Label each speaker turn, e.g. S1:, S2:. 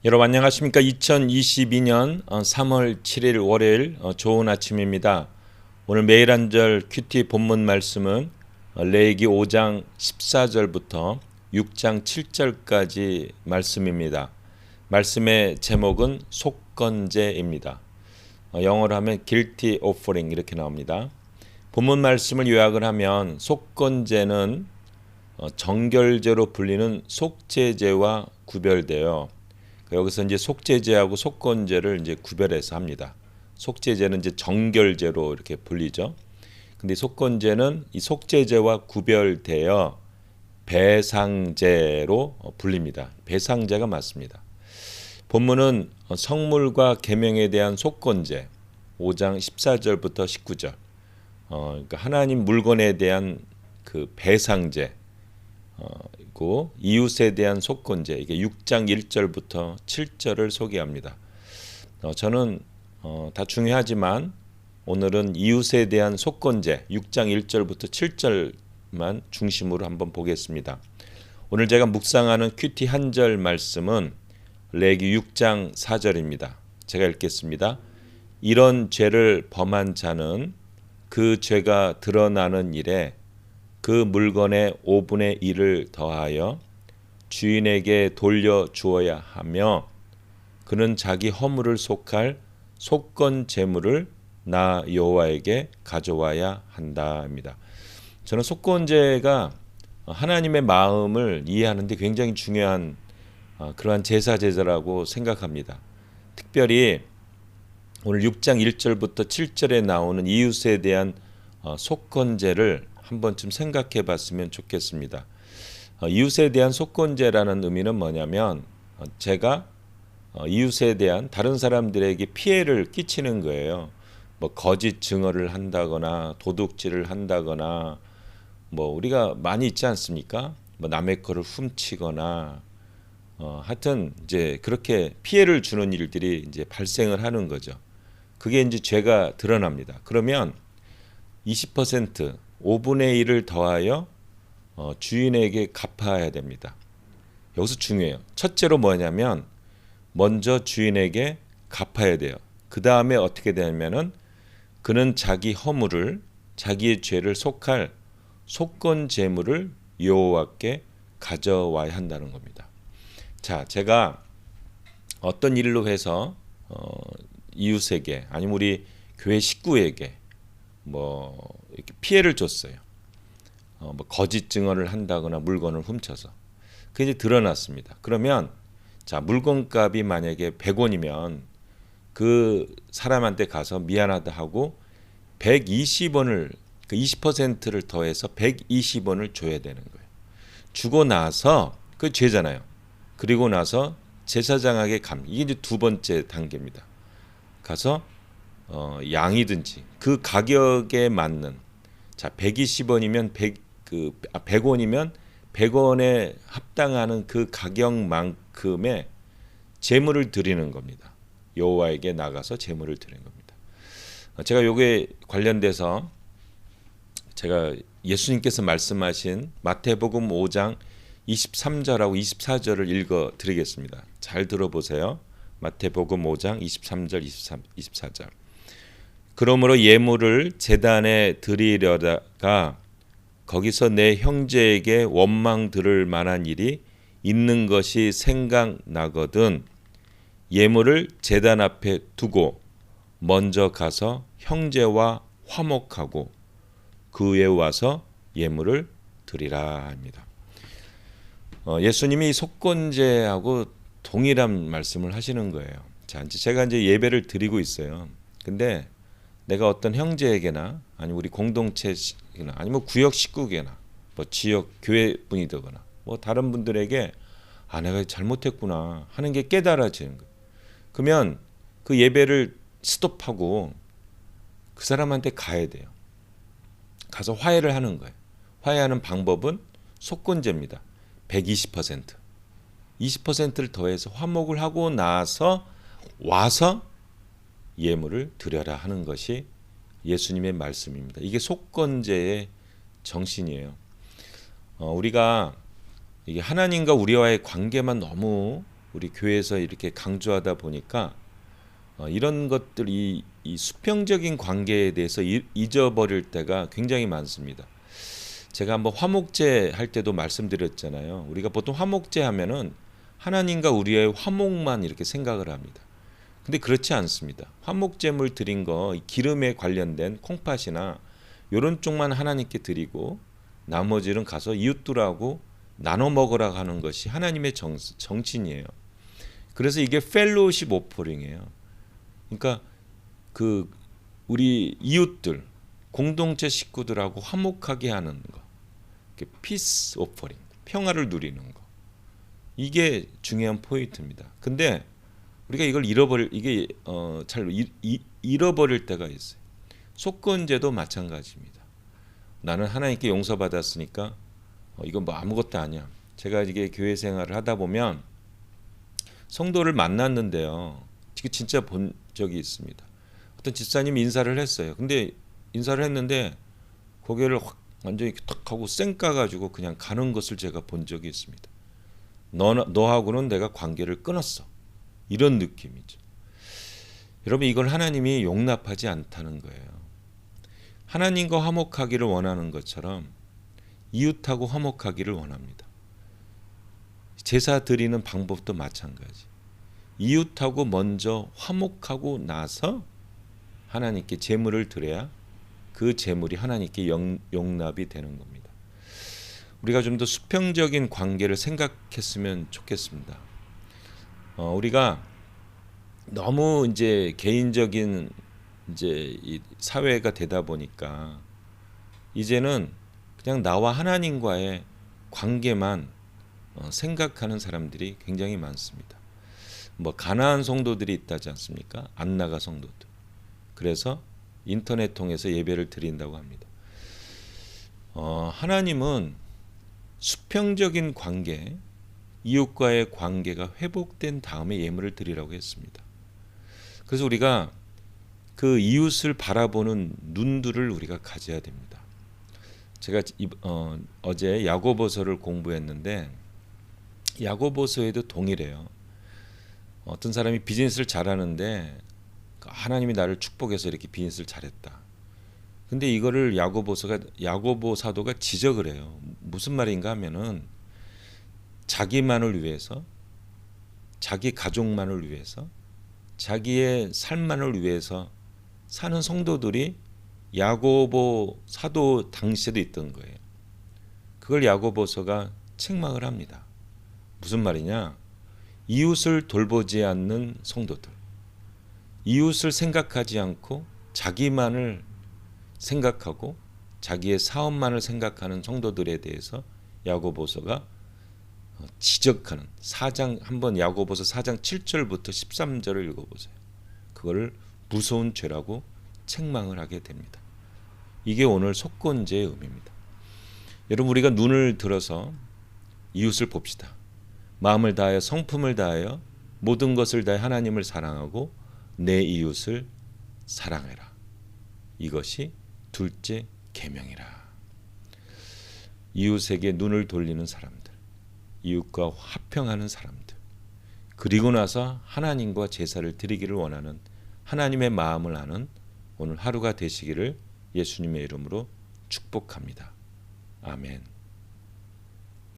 S1: 여러분 안녕하십니까? 2022년 3월 7일 월요일 좋은 아침입니다. 오늘 매일 한절 큐티 본문 말씀은 레위기 5장 14절부터 6장 7절까지 말씀입니다. 말씀의 제목은 속건제입니다. 영어로 하면 guilty offering 이렇게 나옵니다. 본문 말씀을 요약을 하면 속건제는 정결제로 불리는 속죄제와 구별되어 여기서 이제 속죄제하고 속건제를 이제 구별해서 합니다. 속죄제는 이제 정결제로 이렇게 불리죠. 근데 속건제는 이 속죄제와 구별되어 배상제로 불립니다. 배상제가 맞습니다. 본문은 성물과 계명에 대한 속건제 5장 14절부터 19절. 그러니까 하나님 물건에 대한 그 배상제 고 이웃에 대한 속건제 이게 6장 1절부터 7절을 소개합니다. 저는 다 중요하지만 오늘은 이웃에 대한 속건제 6장 1절부터 7절만 중심으로 한번 보겠습니다. 오늘 제가 묵상하는 큐티 한 절 말씀은 레위기 6장 4절입니다. 제가 읽겠습니다. 이런 죄를 범한 자는 그 죄가 드러나는 일에 그 물건의 5분의 1을 더하여 주인에게 돌려 주어야 하며 그는 자기 허물을 속할 속건 제물을 나 여호와에게 가져와야 한다입니다. 저는 속건제가 하나님의 마음을 이해하는 데 굉장히 중요한 그러한 제사제사라고 생각합니다. 특별히 오늘 6장 1절부터 7절에 나오는 이웃에 대한 속건제를 한 번쯤 생각해 봤으면 좋겠습니다. 이웃에 대한 속건제라는 의미는 뭐냐면 제가 이웃에 대한 다른 사람들에게 피해를 끼치는 거예요. 뭐 거짓 증언을 한다거나 도둑질을 한다거나 뭐 우리가 많이 있지 않습니까? 뭐 남의 거를 훔치거나 하여튼 이제 그렇게 피해를 주는 일들이 이제 발생을 하는 거죠. 그게 이제 죄가 드러납니다. 그러면 20% 5분의 1을 더하여 주인에게 갚아야 됩니다. 여기서 중요해요. 첫째로 뭐냐면 먼저 주인에게 갚아야 돼요. 그 다음에 어떻게 되냐면은 그는 자기 허물을 자기의 죄를 속할 속건 제물을 여호와께 가져와야 한다는 겁니다. 자, 제가 어떤 일로 해서 이웃에게 아니면 우리 교회 식구에게 뭐 이렇게 피해를 줬어요. 뭐 거짓 증언을 한다거나 물건을 훔쳐서 그게 이제 드러났습니다. 그러면 자 물건값이 만약에 100원이면 그 사람한테 가서 미안하다 하고 120원을 그 20%를 더해서 120원을 줘야 되는 거예요. 주고 나서 그 죄잖아요. 그리고 나서 제사장에게 이게 이제 두 번째 단계입니다. 가서 양이든지 그 가격에 맞는 자 120원이면 100원이면 100원에 합당하는 그 가격만큼의 제물을 드리는 겁니다. 여호와에게 나가서 제물을 드리는 겁니다. 제가 요게 관련돼서 제가 예수님께서 말씀하신 마태복음 5장 23절하고 24절을 읽어 드리겠습니다. 잘 들어보세요. 마태복음 5장 23절 24절. 그러므로 예물을 제단에 드리려다가 거기서 내 형제에게 원망 들을 만한 일이 있는 것이 생각나거든 예물을 제단 앞에 두고 먼저 가서 형제와 화목하고 그 후에 와서 예물을 드리라 합니다. 예수님이 속건제하고 동일한 말씀을 하시는 거예요. 자, 제가 이제 예배를 드리고 있어요. 근데 내가 어떤 형제에게나 아니면 우리 공동체나 아니면 구역 식구에게나 뭐 지역 교회 분이되거나 뭐 다른 분들에게 내가 잘못했구나 하는 게 깨달아지는 거예요. 그러면 그 예배를 스톱하고 그 사람한테 가야 돼요. 가서 화해를 하는 거예요. 화해하는 방법은 속건제입니다. 120%. 20%를 더해서 화목을 하고 나서 와서 예물을 드려라 하는 것이 예수님의 말씀입니다. 이게 속건제의 정신이에요. 우리가 이게 하나님과 우리와의 관계만 너무 우리 교회에서 이렇게 강조하다 보니까 이런 것들 이 수평적인 관계에 대해서 잊어버릴 때가 굉장히 많습니다. 제가 한번 화목제 할 때도 말씀드렸잖아요. 우리가 보통 화목제 하면은 하나님과 우리의 화목만 이렇게 생각을 합니다. 근데 그렇지 않습니다. 화목제물 드린 거 기름에 관련된 콩팥이나 이런 쪽만 하나님께 드리고 나머지는 가서 이웃들하고 나눠 먹으라 하는 것이 하나님의 정신이에요. 그래서 이게 펠로우십 오퍼링이에요. 그러니까 그 우리 이웃들 공동체 식구들하고 화목하게 하는 거, 피스 오퍼링, 평화를 누리는 거, 이게 중요한 포인트입니다. 근데 우리가 이걸 잃어버릴 때가 있어요. 속건제도 마찬가지입니다. 나는 하나님께 용서받았으니까 이건 뭐 아무것도 아니야. 제가 이게 교회 생활을 하다 보면 성도를 만났는데요. 진짜 본 적이 있습니다. 어떤 집사님이 인사를 했어요. 근데 인사를 했는데 고개를 확 완전히 탁 하고 쌩까 가지고 그냥 가는 것을 제가 본 적이 있습니다. 너하고는 내가 관계를 끊었어. 이런 느낌이죠. 여러분, 이걸 하나님이 용납하지 않다는 거예요. 하나님과 화목하기를 원하는 것처럼 이웃하고 화목하기를 원합니다. 제사 드리는 방법도 마찬가지. 이웃하고 먼저 화목하고 나서 하나님께 제물을 드려야 그 제물이 하나님께 용납이 되는 겁니다. 우리가 좀 더 수평적인 관계를 생각했으면 좋겠습니다. 우리가 너무 이제 개인적인 이제 이 사회가 되다 보니까 이제는 그냥 나와 하나님과의 관계만 생각하는 사람들이 굉장히 많습니다. 뭐 가나안 성도들이 있다지 않습니까? 안나가 성도들. 그래서 인터넷 통해서 예배를 드린다고 합니다. 하나님은 수평적인 관계, 이웃과의 관계가 회복된 다음에 예물을 드리라고 했습니다. 그래서 우리가 그 이웃을 바라보는 눈들을 우리가 가져야 됩니다. 제가 어제 야고보서를 공부했는데 야고보서에도 동일해요. 어떤 사람이 비즈니스를 잘하는데 하나님이 나를 축복해서 이렇게 비즈니스를 잘했다. 근데 이거를 야고보 사도가 지적을 해요. 무슨 말인가 하면은 자기만을 위해서, 자기 가족만을 위해서, 자기의 삶만을 위해서 사는 성도들이 야고보 사도 당시에도 있던 거예요. 그걸 야고보서가 책망을 합니다. 무슨 말이냐? 이웃을 돌보지 않는 성도들, 이웃을 생각하지 않고 자기만을 생각하고 자기의 사업만을 생각하는 성도들에 대해서 야고보서가 지적하는 4장, 한번 야고보서 4장 7절부터 13절을 읽어보세요. 그거를 무서운 죄라고 책망을 하게 됩니다. 이게 오늘 속건제의 의미입니다. 여러분, 우리가 눈을 들어서 이웃을 봅시다. 마음을 다하여 성품을 다하여 모든 것을 다해 하나님을 사랑하고 내 이웃을 사랑해라. 이것이 둘째 계명이라. 이웃에게 눈을 돌리는 사람들, 이웃과 화평하는 사람들, 그리고 나서 하나님과 제사를 드리기를 원하는 하나님의 마음을 아는 오늘 하루가 되시기를 예수님의 이름으로 축복합니다. 아멘.